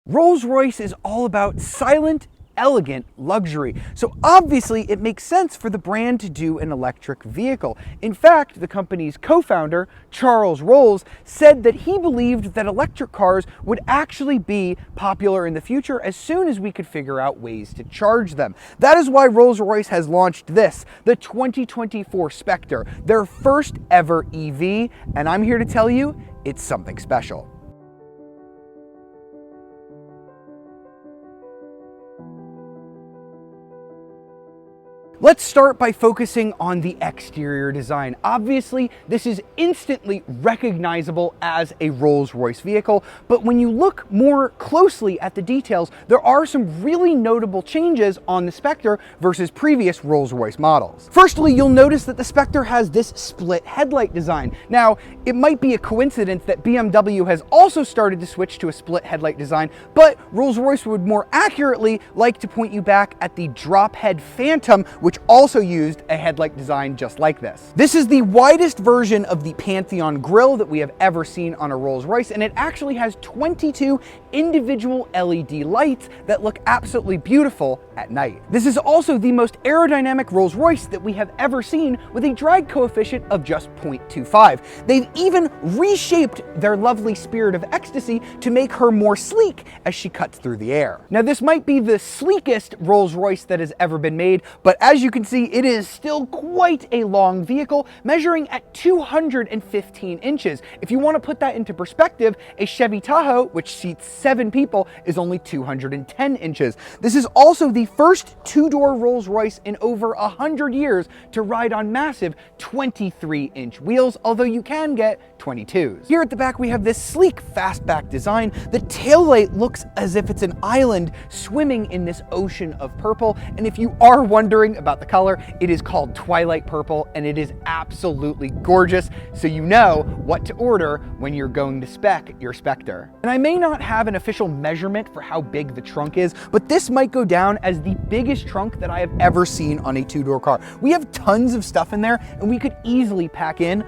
Rolls-Royce is all about silent, elegant luxury. So obviously it makes sense for the brand to do an electric vehicle. In fact, the company's co-founder, Charles Rolls, said that he believed that electric cars would actually be popular in the future as soon as we could figure out ways to charge them. That is why Rolls-Royce has launched this, the 2024 Spectre, their first ever EV, and I'm here to tell you, it's something special. Let's start by focusing on the exterior design. Obviously, this is instantly recognizable as a Rolls-Royce vehicle, but when you look more closely at the details, there are some really notable changes on the Spectre versus previous Rolls-Royce models. Firstly, you'll notice that the Spectre has this split headlight design. Now, it might be a coincidence that BMW has also started to switch to a split headlight design, but Rolls-Royce would more accurately like to point you back at the drop head Phantom, which also used a headlight design just like this. This is the widest version of the Pantheon grille that we have ever seen on a Rolls-Royce, and it actually has 22 individual LED lights that look absolutely beautiful at night. This is also the most aerodynamic Rolls-Royce that we have ever seen, with a drag coefficient of just 0.25. They've even reshaped their lovely Spirit of Ecstasy to make her more sleek as she cuts through the air. Now, this might be the sleekest Rolls-Royce that has ever been made, but as you can see, it is still quite a long vehicle, measuring at 215 inches. If you want to put that into perspective, a Chevy Tahoe, which seats 7 people, is only 210 inches. This is also the first two-door Rolls-Royce in over 100 years to ride on massive 23-inch wheels, although you can get 22s. Here at the back, we have this sleek fastback design. The taillight looks as if it's an island swimming in this ocean of purple, and if you are wondering about the color, it is called Twilight Purple, and it is absolutely gorgeous, so you know what to order when you're going to spec your Spectre. And I may not have an official measurement for how big the trunk is, but this might go down as the biggest trunk that I have ever seen on a two-door car. We have tons of stuff in there, and we could easily pack in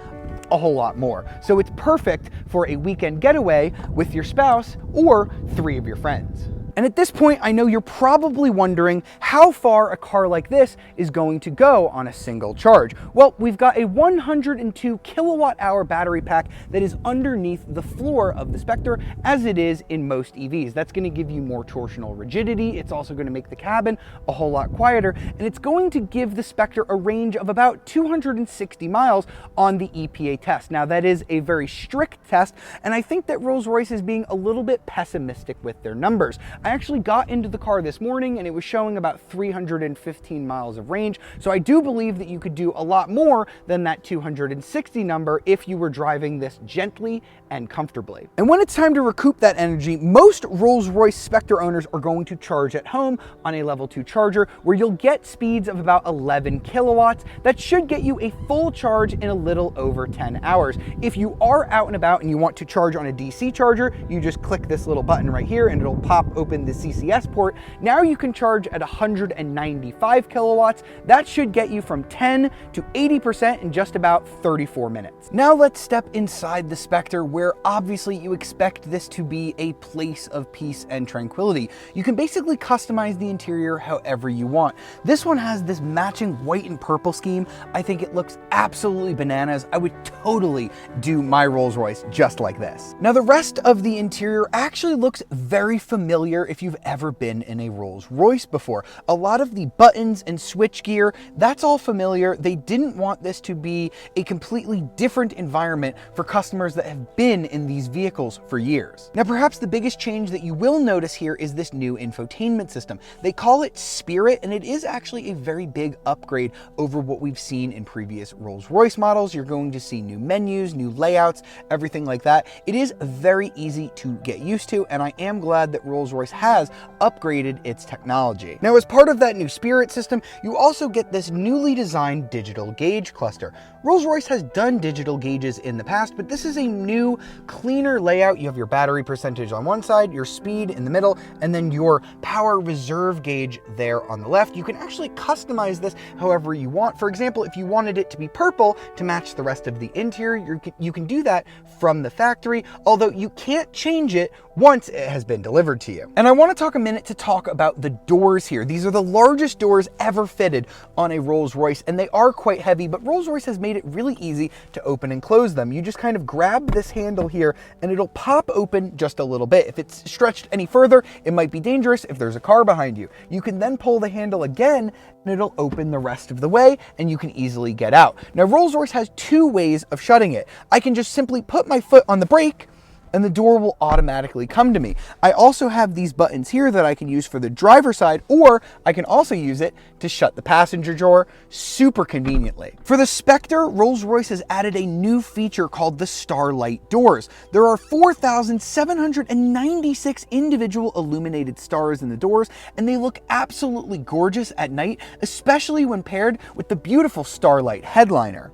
a whole lot more. So it's perfect for a weekend getaway with your spouse or 3 of your friends. And at this point, I know you're probably wondering how far a car like this is going to go on a single charge. Well, we've got a 102 kilowatt hour battery pack that is underneath the floor of the Spectre, as it is in most EVs. That's going to give you more torsional rigidity. It's also going to make the cabin a whole lot quieter, and it's going to give the Spectre a range of about 260 miles on the EPA test. Now, that is a very strict test, and I think that Rolls-Royce is being a little bit pessimistic with their numbers. I actually got into the car this morning and it was showing about 315 miles of range. So I do believe that you could do a lot more than that 260 number if you were driving this gently and comfortably. And when it's time to recoup that energy, most Rolls-Royce Spectre owners are going to charge at home on a level 2 charger, where you'll get speeds of about 11 kilowatts. That should get you a full charge in a little over 10 hours. If you are out and about and you want to charge on a DC charger, you just click this little button right here and it'll pop open the CCS port. Now you can charge at 195 kilowatts. That should get you from 10 to 80% in just about 34 minutes. Now let's step inside the Spectre, where obviously you expect this to be a place of peace and tranquility. You can basically customize the interior however you want. This one has this matching white and purple scheme. I think it looks absolutely bananas. I would totally do my Rolls-Royce just like this. Now the rest of the interior actually looks very familiar if you've ever been in a Rolls-Royce before. A lot of the buttons and switch gear, that's all familiar. They didn't want this to be a completely different environment for customers that have been in these vehicles for years. Now, perhaps the biggest change that you will notice here is this new infotainment system. They call it Spirit, and it is actually a very big upgrade over what we've seen in previous Rolls-Royce models. You're going to see new menus, new layouts, everything like that. It is very easy to get used to, and I am glad that Rolls-Royce Rolls-Royce has upgraded its technology. Now, as part of that new Spirit system, you also get this newly designed digital gauge cluster. Rolls-Royce has done digital gauges in the past, but this is a new, cleaner layout. You have your battery percentage on one side, your speed in the middle, and then your power reserve gauge there on the left. You can actually customize this however you want. For example, if you wanted it to be purple to match the rest of the interior, you can do that from the factory, although you can't change it once it has been delivered to you. And I want to talk a minute to talk about the doors here. These are the largest doors ever fitted on a Rolls-Royce, and they are quite heavy, but Rolls-Royce has made it really easy to open and close them. You just kind of grab this handle here and it'll pop open just a little bit. If it's stretched any further, it might be dangerous if there's a car behind you. You can then pull the handle again and it'll open the rest of the way and you can easily get out. Now, Rolls-Royce has two ways of shutting it. I can just simply put my foot on the brake and the door will automatically come to me. I also have these buttons here that I can use for the driver's side, or I can also use it to shut the passenger door super conveniently. For the Spectre, Rolls-Royce has added a new feature called the Starlight doors. There are 4,796 individual illuminated stars in the doors, and they look absolutely gorgeous at night, especially when paired with the beautiful Starlight headliner.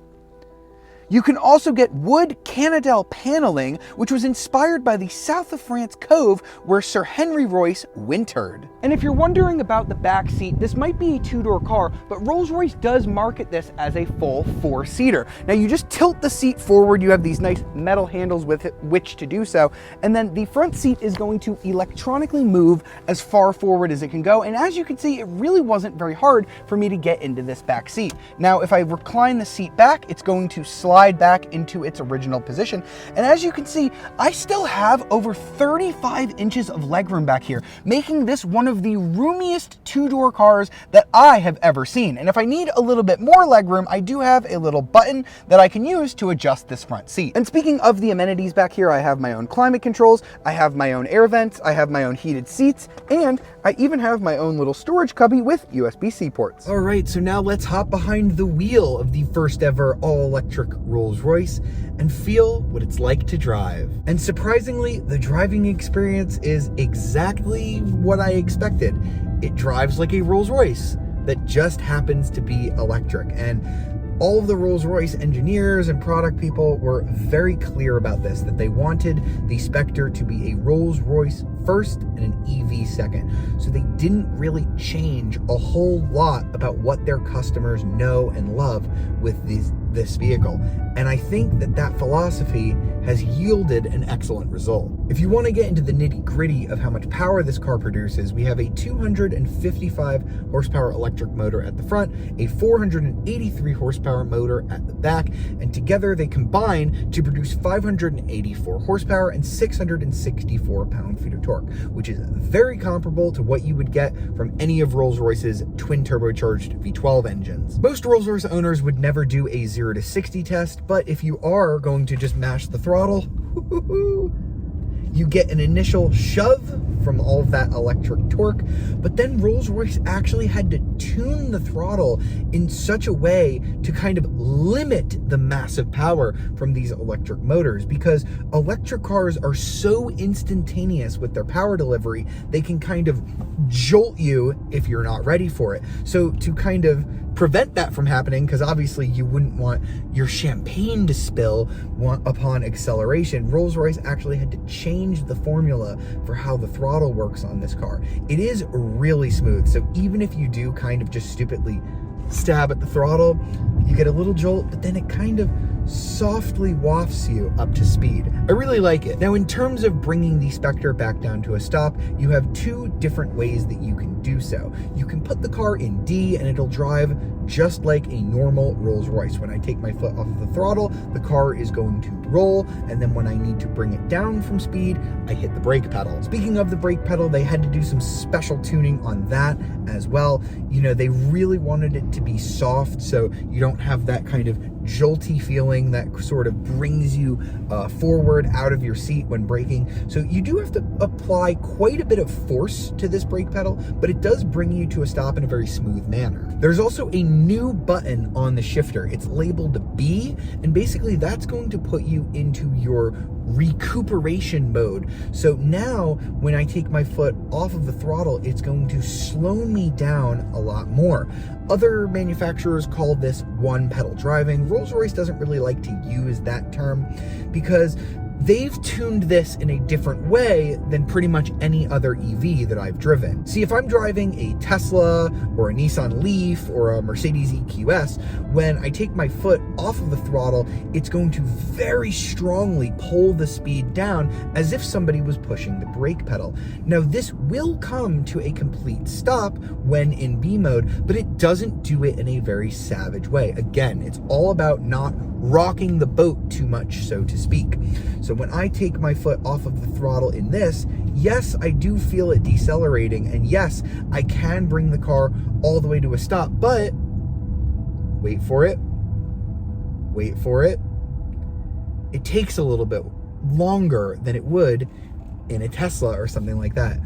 You can also get wood Canadell paneling, which was inspired by the south of France cove where Sir Henry Royce wintered. And if you're wondering about the back seat, this might be a two-door car, but Rolls-Royce does market this as a full four-seater. Now, you just tilt the seat forward. You have these nice metal handles with which to do so. And then the front seat is going to electronically move as far forward as it can go. And as you can see, it really wasn't very hard for me to get into this back seat. Now, if I recline the seat back, it's going to slide back into its original position. And as you can see, I still have over 35 inches of legroom back here, making this one of the roomiest two-door cars that I have ever seen. And if I need a little bit more legroom, I do have a little button that I can use to adjust this front seat. And speaking of the amenities back here, I have my own climate controls, I have my own air vents, I have my own heated seats, and I even have my own little storage cubby with USB-C ports. All right, so now let's hop behind the wheel of the first ever all-electric Rolls-Royce and feel what it's like to drive. And surprisingly, the driving experience is exactly what I expected. It drives like a Rolls-Royce that just happens to be electric. And all of the Rolls-Royce engineers and product people were very clear about this, that they wanted the Spectre to be a Rolls-Royce first and an EV second. So they didn't really change a whole lot about what their customers know and love with this vehicle. And I think that philosophy has yielded an excellent result. If you want to get into the nitty-gritty of how much power this car produces, we have a 255 horsepower electric motor at the front, a 483 horsepower motor at the back, and together they combine to produce 584 horsepower and 664 pound-feet of torque, which is very comparable to what you would get from any of Rolls-Royce's twin turbocharged V12 engines. Most Rolls-Royce owners would never do a 0 to 60 test, but if you are going to just mash the throttle, you get an initial shove from all of that electric torque, but then Rolls-Royce actually had to tune the throttle in such a way to kind of limit the massive power from these electric motors, because electric cars are so instantaneous with their power delivery, they can kind of jolt you if you're not ready for it. So to kind of prevent that from happening, because obviously you wouldn't want your champagne to spill upon acceleration, Rolls-Royce actually had to change the formula for how the throttle works on this car. It is really smooth, so even if you do kind of just stupidly stab at the throttle, you get a little jolt, but then it kind of softly wafts you up to speed. I really like it. Now, in terms of bringing the Spectre back down to a stop, you have two different ways that you can do so. You can put the car in D and it'll drive just like a normal Rolls-Royce. When I take my foot off of the throttle, the car is going to roll, and then when I need to bring it down from speed, I hit the brake pedal. Speaking of the brake pedal, they had to do some special tuning on that as well. You know, they really wanted it to be soft so you don't have that kind of jolty feeling that sort of brings you forward out of your seat when braking. So you do have to apply quite a bit of force to this brake pedal, but it does bring you to a stop in a very smooth manner. There's also a new button on the shifter. It's labeled B, and basically that's going to put you into your recuperation mode. So now when I take my foot off of the throttle, it's going to slow me down a lot more. Other manufacturers call this one pedal driving. Rolls-Royce doesn't really like to use that term because they've tuned this in a different way than pretty much any other EV that I've driven. See, if I'm driving a Tesla or a Nissan Leaf or a Mercedes EQS, when I take my foot off of the throttle, it's going to very strongly pull the speed down as if somebody was pushing the brake pedal. Now, this will come to a complete stop when in B mode, but it doesn't do it in a very savage way. Again, it's all about not rocking the boat too much, so to speak. So when I take my foot off of the throttle in this, yes, I do feel it decelerating, and yes, I can bring the car all the way to a stop, but wait for it, it takes a little bit longer than it would in a Tesla or something like that.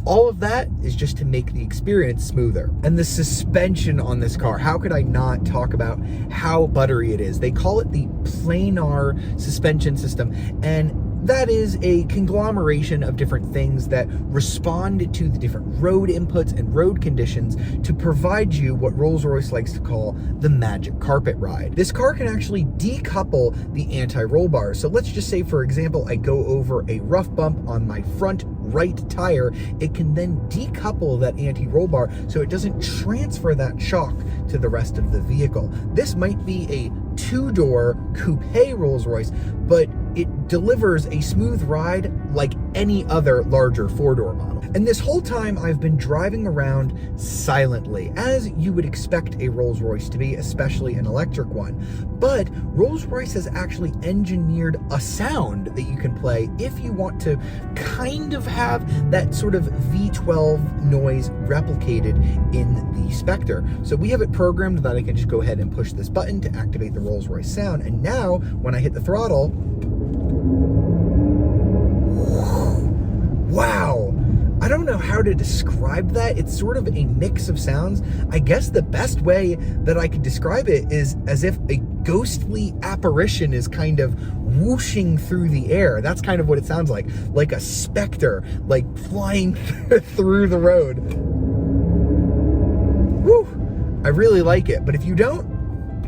All of that is just to make the experience smoother. And the suspension on this car, how could I not talk about how buttery it is? They call it the planar suspension system, and that is a conglomeration of different things that respond to the different road inputs and road conditions to provide you what Rolls-Royce likes to call the magic carpet ride. This car can actually decouple the anti-roll bars. So let's just say, for example, I go over a rough bump on my front right tire. It can then decouple that anti-roll bar so it doesn't transfer that shock to the rest of the vehicle. This might be a two-door coupe Rolls-Royce, but it delivers a smooth ride like any other larger four-door model. And this whole time I've been driving around silently, as you would expect a Rolls-Royce to be, especially an electric one. But Rolls-Royce has actually engineered a sound that you can play if you want to kind of have that sort of V12 noise replicated in the Spectre. So we have it programmed that I can just go ahead and push this button to activate the Rolls-Royce sound. And now when I hit the throttle, wow, I don't know how to describe that. It's sort of a mix of sounds. I guess the best way that I could describe it is as if a ghostly apparition is kind of whooshing through the air. That's kind of what it sounds like a specter, like flying through the road. Woo! I really like it, but if you don't,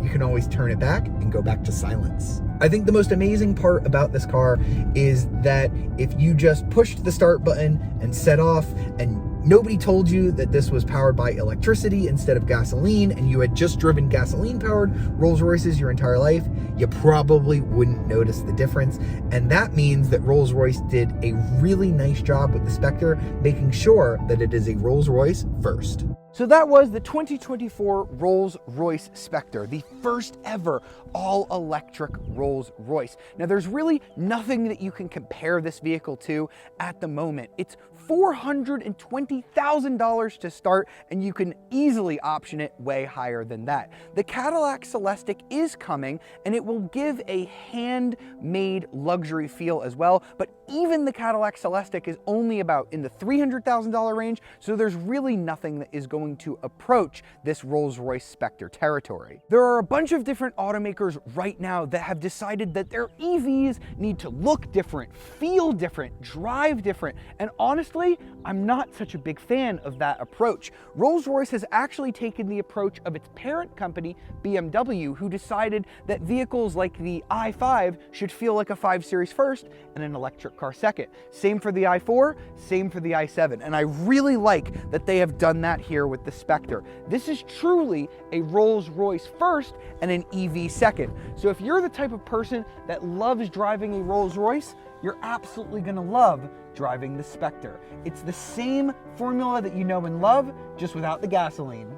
you can always turn it back and go back to silence. I think the most amazing part about this car is that if you just pushed the start button and set off and nobody told you that this was powered by electricity instead of gasoline, and you had just driven gasoline-powered Rolls-Royces your entire life, you probably wouldn't notice the difference. And that means that Rolls-Royce did a really nice job with the Spectre, making sure that it is a Rolls-Royce first. So that was the 2024 Rolls-Royce Spectre, the first ever all-electric Rolls-Royce. Now, there's really nothing that you can compare this vehicle to at the moment. It's $420,000 to start, and you can easily option it way higher than that. The Cadillac Celestiq is coming, and it will give a handmade luxury feel as well, but even the Cadillac Celestiq is only about in the $300,000 range, so there's really nothing that is going to approach this Rolls-Royce Spectre territory. There are a bunch of different automakers right now that have decided that their EVs need to look different, feel different, drive different, and honestly, I'm not such a big fan of that approach. Rolls-Royce has actually taken the approach of its parent company, BMW, who decided that vehicles like the i5 should feel like a 5 Series first and an electric car second. Same for the i4, same for the i7, and I really like that they have done that here with the Spectre. This is truly a Rolls-Royce first and an EV second. So if you're the type of person that loves driving a Rolls-Royce, you're absolutely gonna love driving the Spectre. It's the same formula that you know and love, just without the gasoline.